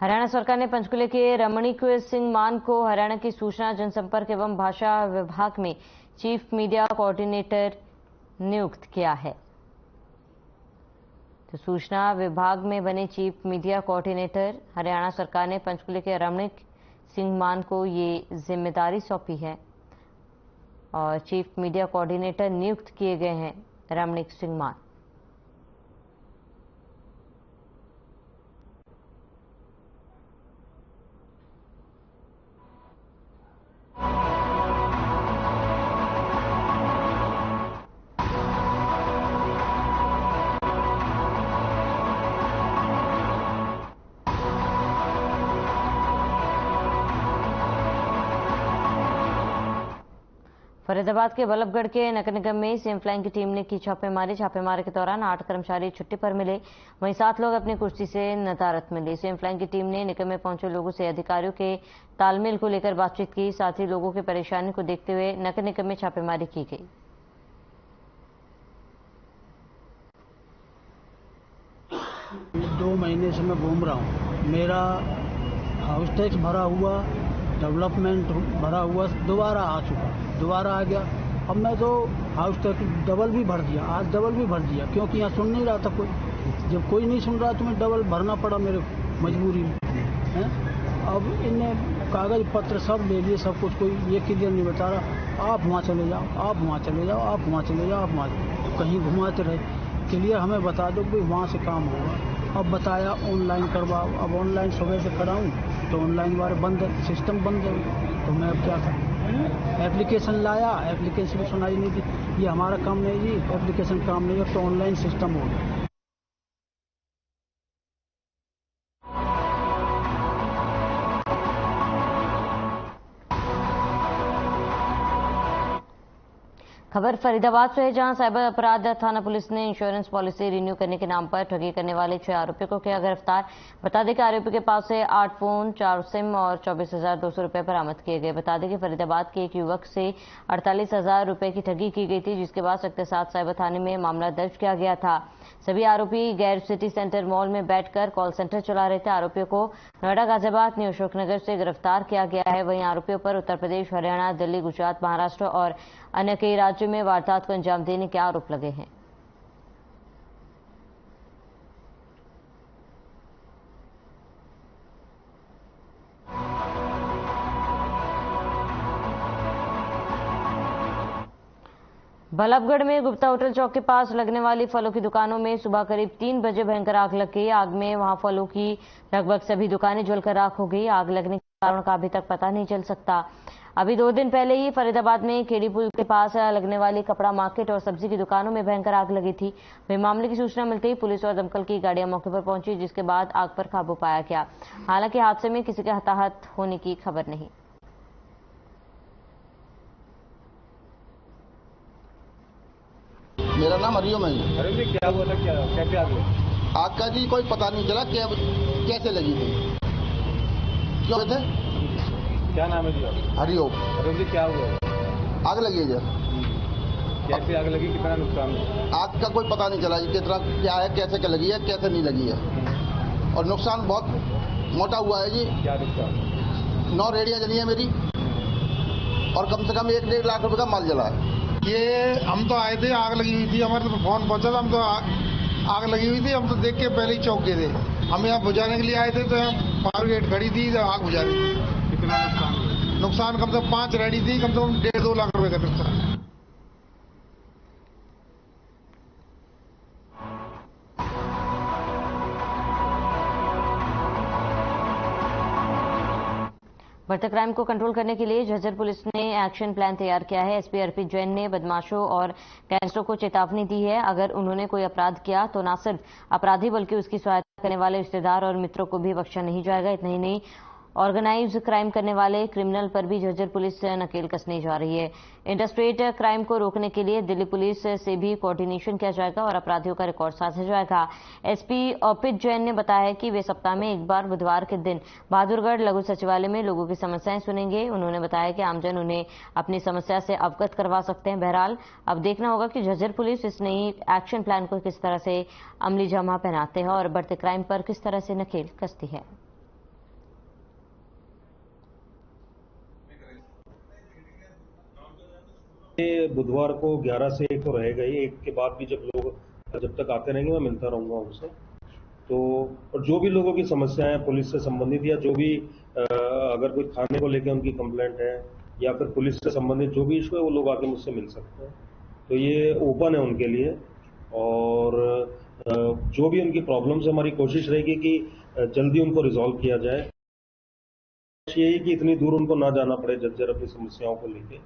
हरियाणा सरकार ने पंचकुले के रमणीक सिंह मान को हरियाणा की सूचना जनसंपर्क एवं भाषा विभाग में चीफ मीडिया कोऑर्डिनेटर नियुक्त किया है। तो सूचना विभाग में बने चीफ मीडिया कोऑर्डिनेटर हरियाणा सरकार ने पंचकुले के रमणीक सिंह मान को ये जिम्मेदारी सौंपी है और चीफ मीडिया कोऑर्डिनेटर नियुक्त किए गए हैं रमणीक सिंह मान। फरीदाबाद के बल्लभगढ़ के नगर निगम में सीएम फ्लाइंग की टीम ने की छापेमारी। छापेमारी के दौरान 8 कर्मचारी छुट्टी पर मिले, वहीं 7 लोग अपनी कुर्सी से नदारद मिले। सीएम फ्लाइंग की टीम ने निगम में पहुंचे लोगों से अधिकारियों के तालमेल को लेकर बातचीत की। साथ ही लोगों की परेशानी को देखते हुए नगर निगम में छापेमारी की गई। दो महीने से मैं घूम रहा हूँ। मेरा हाउस टैक्स भरा हुआ, डेवलपमेंट भरा हुआ, दोबारा आ चुका, दोबारा आ गया। अब मैं तो हाउस टैक्स डबल भी भर दिया, आज डबल भी भर दिया, क्योंकि यहाँ सुन नहीं रहा था कोई। जब कोई नहीं सुन रहा तो मैं डबल भरना पड़ा मेरे मजबूरी में है। अब इनने कागज पत्र सब ले लिए, सब कुछ, कोई ये क्लियर नहीं बता रहा आप वहाँ चले जाओ, आप वहाँ चले जाओ, आप वहाँ चले जाओ, आप वहाँ कहीं घुमाते रहे। क्लियर हमें बता दो कि वहाँ से काम होगा। अब बताया ऑनलाइन करवाओ। अब ऑनलाइन सुबह से कराऊँ तो ऑनलाइन वाले बंद है, सिस्टम बंद है। तो मैं अब क्या करूँ? एप्लीकेशन लाया, एप्लीकेशन सुनाई नहीं दी। ये हमारा काम नहीं जी, एप्लीकेशन काम नहीं है तो ऑनलाइन सिस्टम हो गया। खबर फरीदाबाद से है, जहां साइबर अपराध थाना पुलिस ने इंश्योरेंस पॉलिसी रिन्यू करने के नाम पर ठगी करने वाले 6 आरोपियों को किया गिरफ्तार। बता दें कि आरोपी के पास से 8 फोन, 4 सिम और 24,200 रुपए बरामद किए गए। बता दें कि फरीदाबाद के एक युवक से 48,000 रुपए की ठगी की गई थी, जिसके बाद सख्त साथ साइबर थाने में मामला दर्ज किया गया था। सभी आरोपी गैर सिटी सेंटर मॉल में बैठकर कॉल सेंटर चला रहे थे। आरोपियों को नोएडा, गाजियाबाद, न्यू अशोकनगर से गिरफ्तार किया गया है। वहीं आरोपियों पर उत्तर प्रदेश, हरियाणा, दिल्ली, गुजरात, महाराष्ट्र और अन्य कई राज्यों में वारदात को अंजाम देने के आरोप लगे हैं। बल्लभगढ़ में गुप्ता होटल चौक के पास लगने वाली फलों की दुकानों में सुबह करीब 3 बजे भयंकर आग लग गई। आग में वहां फलों की लगभग सभी दुकानें जलकर राख हो गई। आग लगने के कारण का अभी तक पता नहीं चल सकता। अभी 2 दिन पहले ही फरीदाबाद में केडी पुल के पास लगने वाली कपड़ा मार्केट और सब्जी की दुकानों में भयंकर आग लगी थी। वहीं मामले की सूचना मिलते ही पुलिस और दमकल की गाड़ियां मौके पर पहुंची, जिसके बाद आग पर काबू पाया गया। हालांकि हादसे में किसी के हताहत होने की खबर नहीं। मेरा नाम हरिओम है। अरे जी, क्या हुआ था? कैसे आग लगी? आग का जी कोई पता नहीं चला कैसे लगी थी। क्यों थे? क्या नाम है जी? हरिओम। अरे जी, क्या हुआ? आग लगी है। कैसे आग लगी, कितना नुकसान हुआ? आग का कोई पता नहीं चला जी, कितना क्या है, कैसे क्या लगी है, कैसे नहीं लगी है। और नुकसान बहुत मोटा हुआ है जी। क्या नुकसान? 9 रेडियां जली है मेरी और कम से कम 1-1.5 लाख रुपए का माल जला है। ये हम तो आए थे, आग लगी हुई थी, हमारे तो फोन पहुंचा था, हम तो आग लगी हुई थी, हम तो देख के पहले ही चौंक गए थे। हम यहाँ बुझाने के लिए आए थे तो यहाँ फायर ब्रिगेड खड़ी थी तो आग बुझा रही थी। कितना नुकसान? नुकसान कम से कम 5 रेडी थी, कम से कम 1.5-2 लाख रुपए का नुकसान। बढ़ते क्राइम को कंट्रोल करने के लिए झज्जर पुलिस ने एक्शन प्लान तैयार किया है। एसपी अर्पित जैन ने बदमाशों और गैंगस्टरों को चेतावनी दी है। अगर उन्होंने कोई अपराध किया तो न सिर्फ अपराधी बल्कि उसकी सहायता करने वाले रिश्तेदार और मित्रों को भी बख्शा नहीं जाएगा। इतना ही नहीं, ऑर्गेनाइज क्राइम करने वाले क्रिमिनल पर भी झज्जर पुलिस नकेल कसने जा रही है। इंटरस्टेट क्राइम को रोकने के लिए दिल्ली पुलिस से भी कोऑर्डिनेशन किया जाएगा और अपराधियों का रिकॉर्ड साधा जाएगा। एसपी अर्पित जैन ने बताया कि वे सप्ताह में एक बार बुधवार के दिन बहादुरगढ़ लघु सचिवालय में लोगों की समस्याएं सुनेंगे। उन्होंने बताया कि आमजन उन्हें अपनी समस्या से अवगत करवा सकते हैं। बहरहाल अब देखना होगा कि झज्जर पुलिस इस नई एक्शन प्लान को किस तरह से अमली जामा पहनाते हैं और बढ़ते क्राइम पर किस तरह से नकेल कसती है। ये बुधवार को 11 से 1 तो रहेगा ही, 1 के बाद भी जब तक आते रहेंगे मैं मिलता रहूंगा उनसे। तो और जो भी लोगों की समस्याएं हैं पुलिस से संबंधित या जो भी अगर कोई थाने को लेकर उनकी कंप्लेंट है या फिर पुलिस से संबंधित जो भी इशू है वो लोग आके मुझसे मिल सकते हैं। तो ये ओपन है उनके लिए और जो भी उनकी प्रॉब्लम्स है हमारी कोशिश रहेगी कि जल्दी उनको रिजॉल्व किया जाए। यही कि इतनी दूर उनको ना जाना पड़े झज्जर अपनी समस्याओं को लेकर।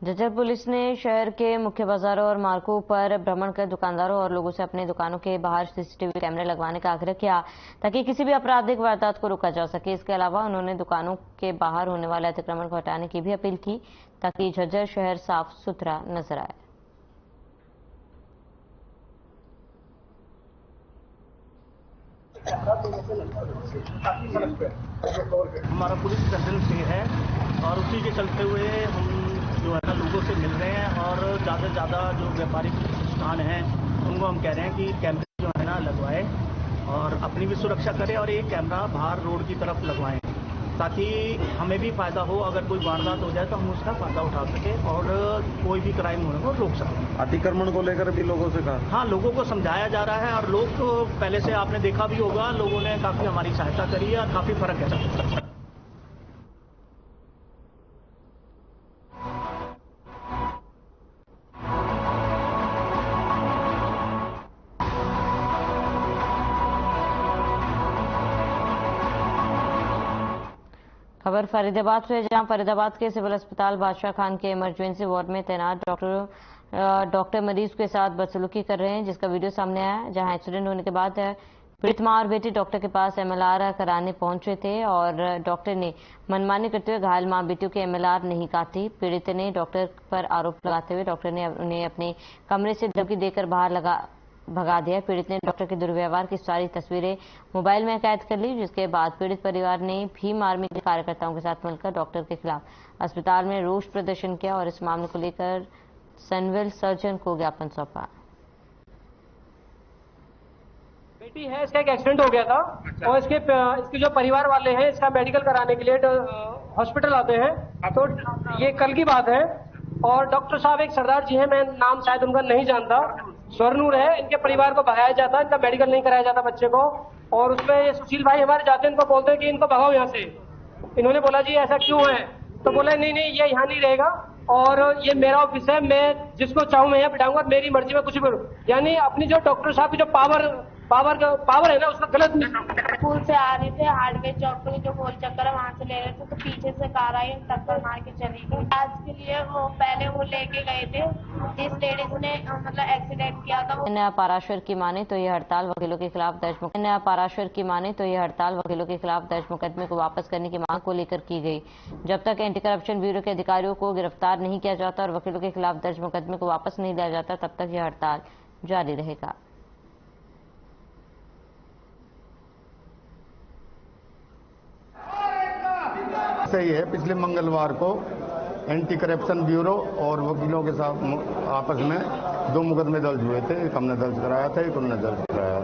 झज्जर पुलिस ने शहर के मुख्य बाजारों और मार्गों पर भ्रमण कर दुकानदारों और लोगों से अपनी दुकानों के बाहर सीसीटीवी कैमरे लगवाने का आग्रह किया ताकि किसी भी आपराधिक वारदात को रोका जा सके। इसके अलावा उन्होंने दुकानों के बाहर होने वाले अतिक्रमण को हटाने की भी अपील की ताकि झज्जर शहर साफ सुथरा नजर आए। हमारा पुलिस प्रेजेंस से है और उसी के चलते हुए हम जो है ना लोगों से मिल रहे हैं और ज़्यादा से ज़्यादा जो व्यापारिक स्थान हैं उनको हम कह रहे हैं कि कैमरे जो है ना लगवाएं और अपनी भी सुरक्षा करें और एक कैमरा बाहर रोड की तरफ लगवाएं ताकि हमें भी फायदा हो। अगर कोई वारदात हो जाए तो हम उसका फायदा उठा सकें और कोई भी क्राइम होने को रोक सकें। अतिक्रमण को लेकर भी लोगों से कहा? हाँ, लोगों को समझाया जा रहा है और लोग तो पहले से आपने देखा भी होगा, लोगों ने काफ़ी हमारी सहायता करी है और काफ़ी फर्क है। खबर फरीदाबाद से, जहां फरीदाबाद के सिविल अस्पताल बादशाह खान के इमरजेंसी वार्ड में तैनात डॉक्टर मरीज के साथ बदसलूकी कर रहे हैं, जिसका वीडियो सामने आया। जहां एक्सीडेंट होने के बाद पीड़ित मां और बेटी डॉक्टर के पास एमएलआर कराने पहुंचे थे और डॉक्टर ने मनमानी करते हुए घायल मां बेटियों के एमएलआर नहीं काटी। पीड़ित ने डॉक्टर पर आरोप लगाते हुए डॉक्टर ने उन्हें अपने कमरे से धमकी देकर बाहर भगा दिया। पीड़ित ने डॉक्टर के दुर्व्यवहार की सारी तस्वीरें मोबाइल में कैद कर ली, जिसके बाद पीड़ित परिवार ने भीम आर्मी के कार्यकर्ताओं के साथ मिलकर डॉक्टर के खिलाफ अस्पताल में रोष प्रदर्शन किया और इस मामले को लेकर सिविल सर्जन को ज्ञापन सौंपा। बेटी है, इसका एक एक्सीडेंट हो गया था और इसके जो परिवार वाले हैं इसका मेडिकल कराने के लिए हॉस्पिटल आते हैं। तो ये कल की बात है और डॉक्टर साहब एक सरदार जी हैं, मैं नाम शायद उनका नहीं जानता, स्वर्णूर है, इनके परिवार को भगाया जाता, इनका मेडिकल नहीं कराया जाता बच्चे को। और उसमें ये सुशील भाई हमारे जाते हैं, इनको बोलते हैं कि इनको भगाओ यहाँ से। इन्होंने बोला जी ऐसा क्यों है, तो बोला नहीं ये यहाँ नहीं रहेगा और ये मेरा ऑफिस है, मैं जिसको चाहूँ मैं यहाँ बिठाऊंगा, मेरी मर्जी में कुछ भी करूँ। यानी अपनी जो डॉक्टर साहब की जो पावर है ना उसका गलत। स्कूल से आ रहे थे, हार्डवेयर चौक पे जो गोल चक्कर है वहाँ से ले रहे थे तो पीछे से कार आई, टक्कर मार के चली गई। आज के लिए वो पहले वो लेके गए थे जिस लेडीज ने मतलब एक्सीडेंट किया था। इन पाराशर की माने तो ये हड़ताल वकीलों के खिलाफ दर्ज मुकदमे को वापस करने की मांग को लेकर की गई। जब तक एंटी करप्शन ब्यूरो के अधिकारियों को गिरफ्तार नहीं किया जाता और वकीलों के खिलाफ दर्ज मुकदमे को वापस नहीं लिया जाता, तब तक यह हड़ताल जारी रहेगा। सही है, पिछले मंगलवार को एंटी करप्शन ब्यूरो और वकीलों के साथ आपस में 2 मुकदमे दर्ज हुए थे। एक हमने दर्ज कराया था, एक उन्होंने दर्ज कराया।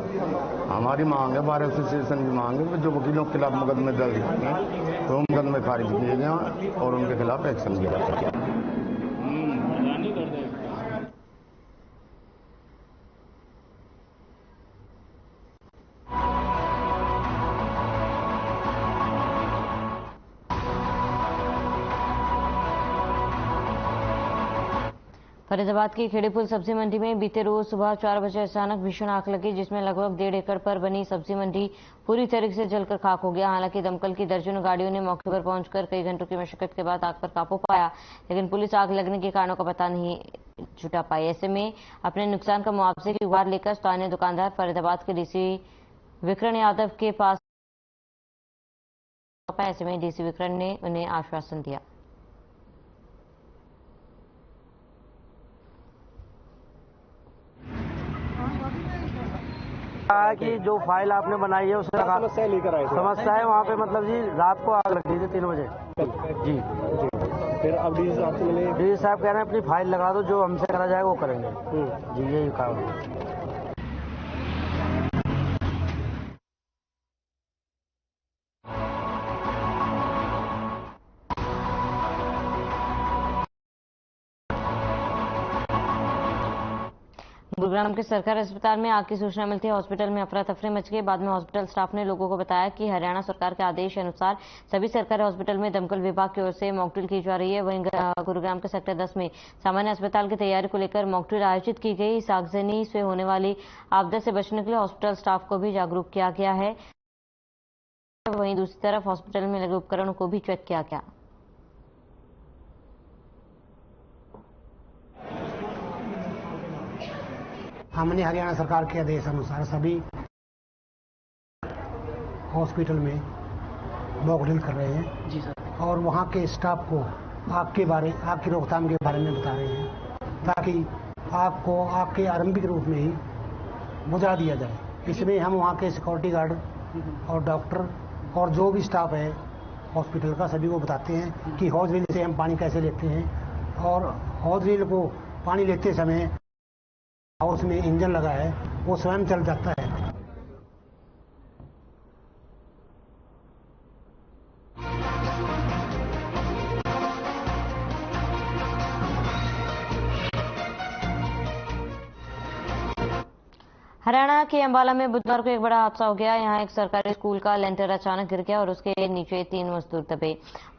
हमारी मांग है, बार एसोसिएशन की मांग है, जो वकीलों के खिलाफ मुकदमे दर्ज हैं तो मुकदमे खारिज किए गए और उनके खिलाफ एक्शन लिया जाए। फरीदाबाद की खेड़ीपुल सब्जी मंडी में बीते रोज सुबह 4 बजे अचानक भीषण आग लगी, जिसमें लगभग 1.5 एकड़ पर बनी सब्जी मंडी पूरी तरीके से जलकर खाक हो गया। हालांकि दमकल की दर्जनों गाड़ियों ने मौके पर पहुंचकर कई घंटों की मशक्कत के बाद आग पर काबू पाया, लेकिन पुलिस आग लगने के कारणों का पता नहीं जुटा पाई। ऐसे में अपने नुकसान का मुआवजे की गुहार लेकर स्थानीय दुकानदार फरीदाबाद के डीसी विकरण यादव के पास, ऐसे में डीसी विकरण ने उन्हें आश्वासन दिया कि जो फाइल आपने बनाई है उससे समस्या लेकर आए। समस्या है वहाँ पे मतलब जी रात को आग लग गई थी 3 बजे जी। फिर अब डीसी साहब से मिले, डीसी साहब कह रहे हैं अपनी फाइल लगा दो, जो हमसे करा जाएगा वो करेंगे जी, यही काम है। गुरुग्राम के सरकारी अस्पताल में आग की सूचना मिलती है। हॉस्पिटल में अफरा तफरी मच गई। बाद में हॉस्पिटल स्टाफ ने लोगों को बताया कि हरियाणा सरकार के आदेश अनुसार सभी सरकारी हॉस्पिटल में दमकल विभाग की ओर से मॉकड्रिल की जा रही है। वहीं गुरुग्राम के सेक्टर 10 में सामान्य अस्पताल की तैयारी को लेकर मॉकड्रिल आयोजित की गई। इस आगजनी से होने वाली आपदा से बचने के लिए हॉस्पिटल स्टाफ को भी जागरूक किया गया है। वहीं दूसरी तरफ हॉस्पिटल में लगे उपकरणों को भी चेक किया गया। हमने हरियाणा सरकार के आदेश अनुसार सभी हॉस्पिटल में मॉकड्रिल कर रहे हैं जी सर, और वहाँ के स्टाफ को आग की रोकथाम के बारे में बता रहे हैं ताकि आग को आग के आरंभिक रूप में ही बुझा दिया जाए। इसमें हम वहाँ के सिक्योरिटी गार्ड और डॉक्टर और जो भी स्टाफ है हॉस्पिटल का सभी को बताते हैं कि हॉज रील से हम पानी कैसे लेते हैं, और हॉज रील को पानी लेते समय और उसमें इंजन लगा है वो स्वयं चल जाता है। हरियाणा के अंबाला में बुधवार को एक बड़ा हादसा हो गया। यहां एक सरकारी स्कूल का लेंटर अचानक गिर गया और उसके नीचे 3 मजदूर दबे।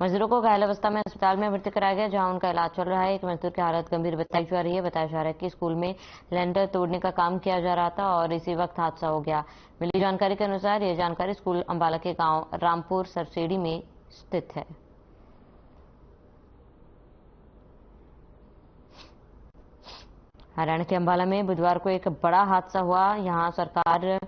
मजदूरों को घायल अवस्था में अस्पताल में भर्ती कराया गया, जहां उनका इलाज चल रहा है। एक मजदूर की हालत गंभीर बताई जा रही है। बताया जा रहा है कि स्कूल में लेंटर तोड़ने का काम किया जा रहा था और इसी वक्त हादसा हो गया। मिली जानकारी के अनुसार यह जानकारी स्कूल अंबाला के गाँव रामपुर सरसेड़ी में स्थित है। हरियाणा के अंबाला में बुधवार को एक बड़ा हादसा हुआ। यहां सरकार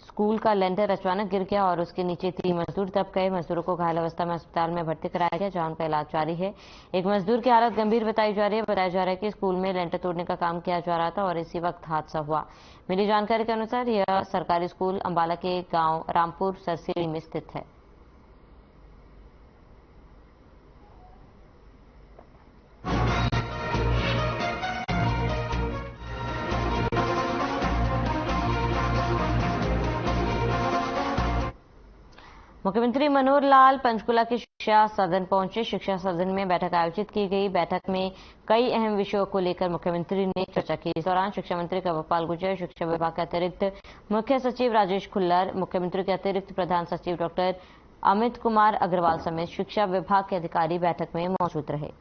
स्कूल का लेंटर अचानक गिर गया और उसके नीचे 3 मजदूर दब गए। मजदूरों को घायल अवस्था में अस्पताल में भर्ती कराया गया, जहां उनका इलाज जारी है। एक मजदूर की हालत गंभीर बताई जा रही है। बताया जा रहा है कि स्कूल में लेंटर तोड़ने का काम किया जा रहा था और इसी वक्त हादसा हुआ। मिली जानकारी के अनुसार यह सरकारी स्कूल अंबाला के गाँव रामपुर सरसेड़ी में स्थित है। मुख्यमंत्री मनोहर लाल पंचकुला के शिक्षा सदन पहुंचे। शिक्षा सदन में बैठक आयोजित की गई। बैठक में कई अहम विषयों को लेकर मुख्यमंत्री ने चर्चा की। इस दौरान शिक्षा मंत्री कंवरपाल गुर्जर, शिक्षा विभाग के अतिरिक्त मुख्य सचिव राजेश खुल्लर, मुख्यमंत्री के अतिरिक्त प्रधान सचिव डॉक्टर अमित कुमार अग्रवाल समेत शिक्षा विभाग के अधिकारी बैठक में मौजूद रहे।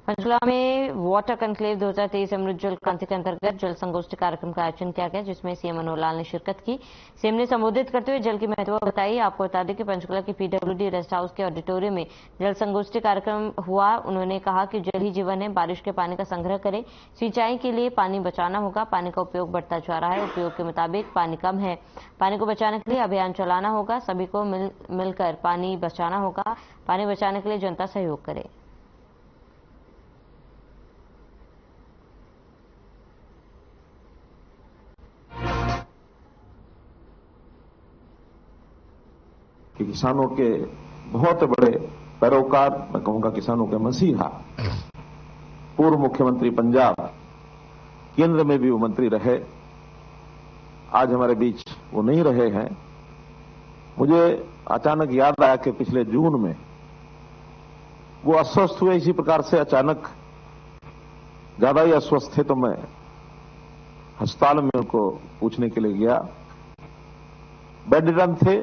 पंचकुला में वाटर कन्क्लेव 2023 अमृत जल क्रांति के अंतर्गत जल संगोष्ठी कार्यक्रम का आयोजन किया गया, जिसमें सीएम मनोहर लाल ने शिरकत की। सीएम ने संबोधित करते हुए जल की महत्व बताई। आपको बता दें कि पंचकुला की पीडब्ल्यूडी रेस्ट हाउस के ऑडिटोरियम में जल संगोष्ठी कार्यक्रम हुआ। उन्होंने कहा कि जल ही जीवन है, बारिश के पानी का संग्रह करें, सिंचाई के लिए पानी बचाना होगा। पानी का उपयोग बढ़ता जा रहा है, उपयोग के मुताबिक पानी कम है। पानी को बचाने के लिए अभियान चलाना होगा, सभी को मिलकर पानी बचाना होगा। पानी बचाने के लिए जनता सहयोग करे। कि किसानों के बहुत बड़े पैरोकार, मैं कहूंगा किसानों के मसीहा, पूर्व मुख्यमंत्री पंजाब, केंद्र में भी वो मंत्री रहे, आज हमारे बीच वो नहीं रहे हैं। मुझे अचानक याद आया कि पिछले जून में वो अस्वस्थ हुए इसी प्रकार से। अचानक ज्यादा ही अस्वस्थ थे तो मैं अस्पताल में उनको पूछने के लिए गया। बेड रिडन थे,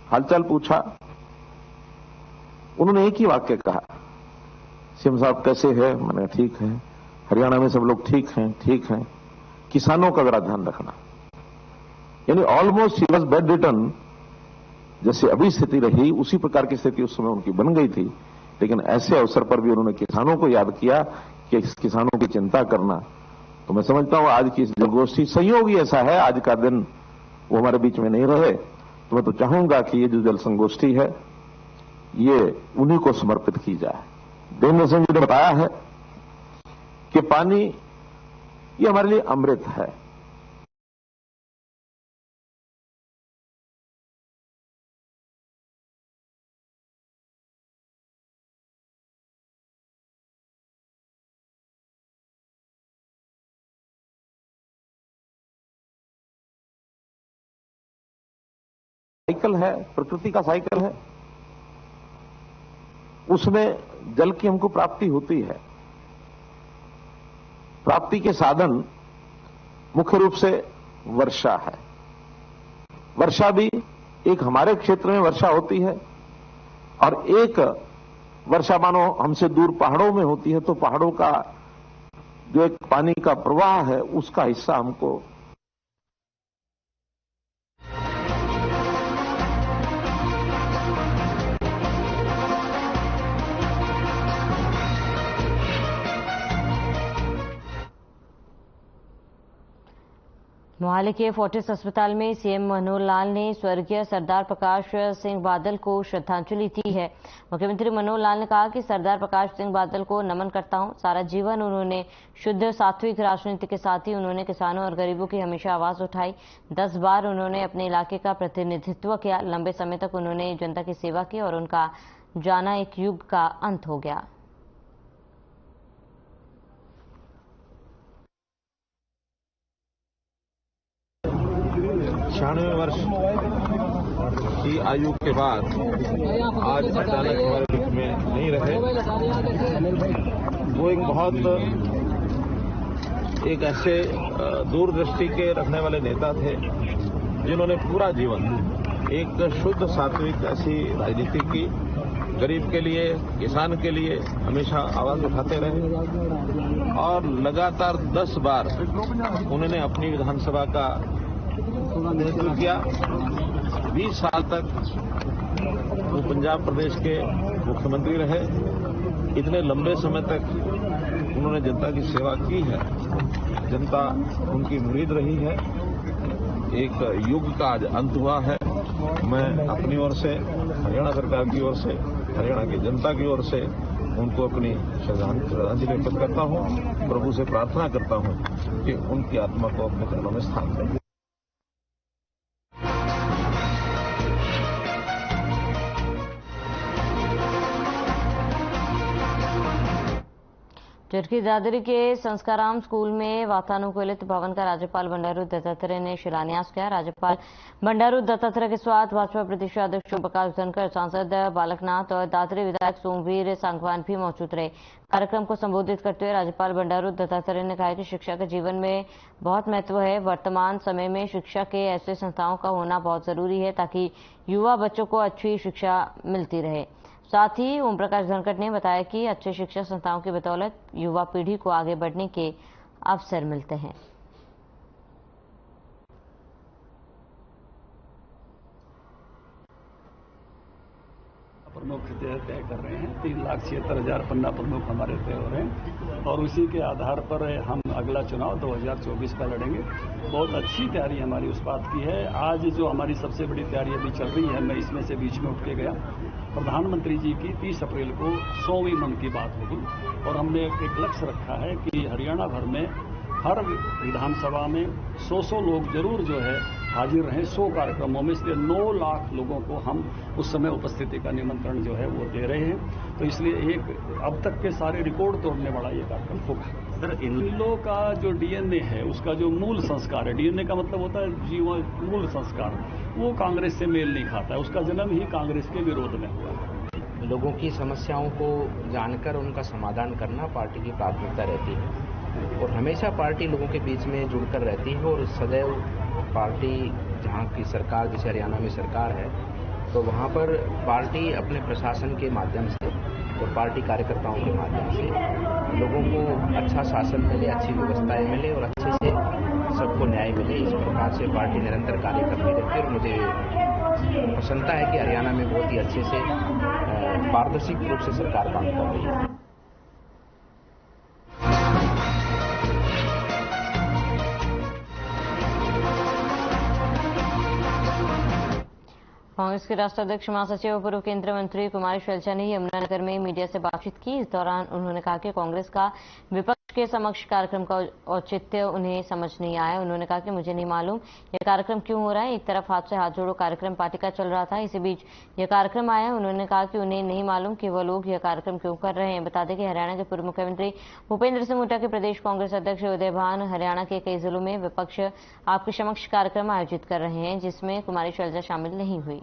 हालचाल पूछा। उन्होंने एक ही वाक्य कहा, सीएम साहब कैसे है? मैंने ठीक है। हरियाणा में सब लोग ठीक हैं, ठीक हैं, किसानों का जरा ध्यान रखना। यानी ऑलमोस्ट ही वाज बेड रिटन। जैसे अभी स्थिति रही उसी प्रकार की स्थिति उस समय उनकी बन गई थी, लेकिन ऐसे अवसर पर भी उन्होंने किसानों को याद किया कि किसानों की चिंता करना। तो मैं समझता हूं आज की इस जलगोष्ठी संयोग ही ऐसा है, आज का दिन वो हमारे बीच में नहीं रहे, तो मैं तो चाहूंगा कि ये जो जल संगोष्ठी है ये उन्हीं को समर्पित की जाए। देवेंद्र सिंह जी ने बताया है कि पानी ये हमारे लिए अमृत है। साइकिल है, प्रकृति का साइकिल है, उसमें जल की हमको प्राप्ति होती है। प्राप्ति के साधन मुख्य रूप से वर्षा है। वर्षा भी एक हमारे क्षेत्र में वर्षा होती है और एक वर्षा मानो हमसे दूर पहाड़ों में होती है, तो पहाड़ों का जो एक पानी का प्रवाह है उसका हिस्सा हमको मोहाली के फोर्टिस अस्पताल में सीएम मनोहर लाल ने स्वर्गीय सरदार प्रकाश सिंह बादल को श्रद्धांजलि दी है। मुख्यमंत्री मनोहर लाल ने कहा कि सरदार प्रकाश सिंह बादल को नमन करता हूं। सारा जीवन उन्होंने शुद्ध सात्विक राजनीति के साथ ही उन्होंने किसानों और गरीबों की हमेशा आवाज उठाई। 10 बार उन्होंने अपने इलाके का प्रतिनिधित्व किया। लंबे समय तक उन्होंने जनता की सेवा की और उनका जाना एक युग का अंत हो गया। 96 वर्ष की आयु के बाद आज अचानक हमारे बीच में नहीं रहे। वो एक ऐसे दूरदृष्टि के रखने वाले नेता थे जिन्होंने पूरा जीवन एक शुद्ध सात्विक ऐसी राजनीति की, गरीब के लिए, किसान के लिए हमेशा आवाज उठाते रहे और लगातार 10 बार उन्होंने अपनी विधानसभा का नेतृत्व किया। 20 साल तक वो पंजाब प्रदेश के मुख्यमंत्री रहे। इतने लंबे समय तक उन्होंने जनता की सेवा की है। जनता उनकी मुरीद रही है। एक युग का आज अंत हुआ है। मैं अपनी ओर से, हरियाणा सरकार की ओर से, हरियाणा की जनता की ओर से उनको अपनी श्रद्धांजलि अर्पित करता हूं। प्रभु से प्रार्थना करता हूं कि उनकी आत्मा को अपने चरणों में स्थान दें। चरखी दादरी के संस्काराम स्कूल में वातानुकूलित भवन का राज्यपाल बंडारू दत्तात्रेय ने शिलान्यास किया। राज्यपाल बंडारू दत्तात्रेय के साथ भाजपा प्रदेश अध्यक्ष प्रकाश धनखड़, सांसद बालकनाथ और दादरी विधायक सोमवीर सांगवान भी मौजूद रहे। कार्यक्रम को संबोधित करते हुए राज्यपाल बंडारू दत्तात्रेय ने कहा कि शिक्षा का जीवन में बहुत महत्व है। वर्तमान समय में शिक्षा के ऐसे संस्थाओं का होना बहुत जरूरी है ताकि युवा बच्चों को अच्छी शिक्षा मिलती रहे। साथ ही ओम प्रकाश धनखड़ ने बताया कि अच्छे शिक्षा संस्थाओं की बदौलत युवा पीढ़ी को आगे बढ़ने के अवसर मिलते हैं। प्रमुख तय कर रहे हैं। 3,76,000 पन्ना प्रमुख हमारे तय हो रहे हैं और उसी के आधार पर हम अगला चुनाव 2024 का लड़ेंगे। बहुत अच्छी तैयारी हमारी उस बात की है। आज जो हमारी सबसे बड़ी तैयारी अभी चल रही है, मैं इसमें से बीच में उठ के गया। प्रधानमंत्री जी की 30 अप्रैल को 100वीं मन की बात होगी और हमने एक लक्ष्य रखा है कि हरियाणा भर में हर विधानसभा में 100 लोग जरूर जो है हाजिर रहें 100 कार्यक्रमों में। इसलिए 9 लाख लोगों को हम उस समय उपस्थिति का निमंत्रण जो है वो दे रहे हैं। तो इसलिए एक अब तक के सारे रिकॉर्ड तोड़ने वाला ये कार्यक्रम होगा। सर, इन लोगों का जो डीएनए है, उसका जो मूल संस्कार है, डीएनए का मतलब होता है जीवन, मूल संस्कार, वो कांग्रेस से मेल नहीं खाता है। उसका जन्म ही कांग्रेस के विरोध में हुआ है। लोगों की समस्याओं को जानकर उनका समाधान करना पार्टी की प्राथमिकता रहती है और हमेशा पार्टी लोगों के बीच में जुड़कर रहती है और सदैव पार्टी जहाँ की सरकार, जैसे हरियाणा में सरकार है, तो वहाँ पर पार्टी अपने प्रशासन के माध्यम से और पार्टी कार्यकर्ताओं के माध्यम से लोगों को अच्छा शासन मिले, अच्छी व्यवस्थाएं मिले और अच्छे से सबको न्याय मिले। इस प्रकार से पार्टी निरंतर कार्य करती रहती है और मुझे प्रसन्नता है कि हरियाणा में बहुत ही अच्छे से पारदर्शी रूप से सरकार काम कर रही है। कांग्रेस के राष्ट्रीय अध्यक्ष, महासचिव और पूर्व केंद्रीय मंत्री कुमारी शैलजा ने यमुनानगर में मीडिया से बातचीत की। इस दौरान उन्होंने कहा कि कांग्रेस का विपक्ष के समक्ष कार्यक्रम का औचित्य उन्हें समझ नहीं आया। उन्होंने कहा कि मुझे नहीं मालूम यह कार्यक्रम क्यों हो रहा है। एक तरफ हाथ से हाथ जोड़ो कार्यक्रम पार्टी का चल रहा था, इसी बीच यह कार्यक्रम आया। उन्होंने कहा कि उन्हें नहीं मालूम कि वह लोग यह कार्यक्रम क्यों कर रहे हैं। बता दें कि हरियाणा के पूर्व मुख्यमंत्री भूपेंद्र सिंह हुड्डा के प्रदेश कांग्रेस अध्यक्ष उदय भान हरियाणा के कई जिलों में विपक्ष आपके समक्ष कार्यक्रम आयोजित कर रहे हैं, जिसमें कुमारी शैलजा शामिल नहीं हुई।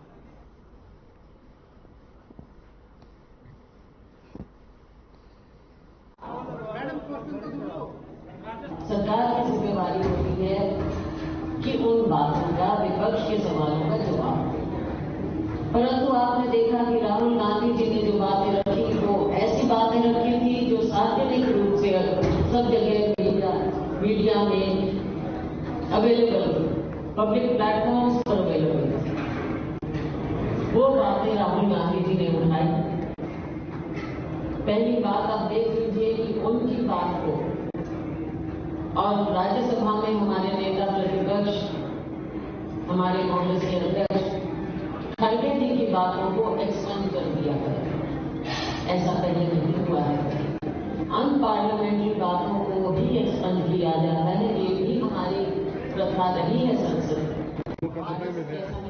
सरकार की जिम्मेवारी होती है कि उन बातों का, विपक्ष के सवालों का जवाब दे। परंतु आपने देखा कि राहुल गांधी जी ने जो बातें रखी वो ऐसी बातें रखी थी जो सार्वजनिक रूप से सब जगह मीडिया में अवेलेबल, पब्लिक प्लेटफॉर्म्स पर अवेलेबल थी। वो बातें राहुल गांधी जी ने उठाई। पहली बात आप देख लीजिए कि उनकी बात को और राज्यसभा में हमारे नेता प्रतिपक्ष, हमारे कांग्रेस के अध्यक्ष खड़गे जी की बातों को एक्सपेंड कर दिया गया। ऐसा पहले नहीं हुआ है। अनपार्लियामेंट्री बातों को भी एक्सपेंड किया जाता है। ये भी हमारी प्रथा रही है संसद में।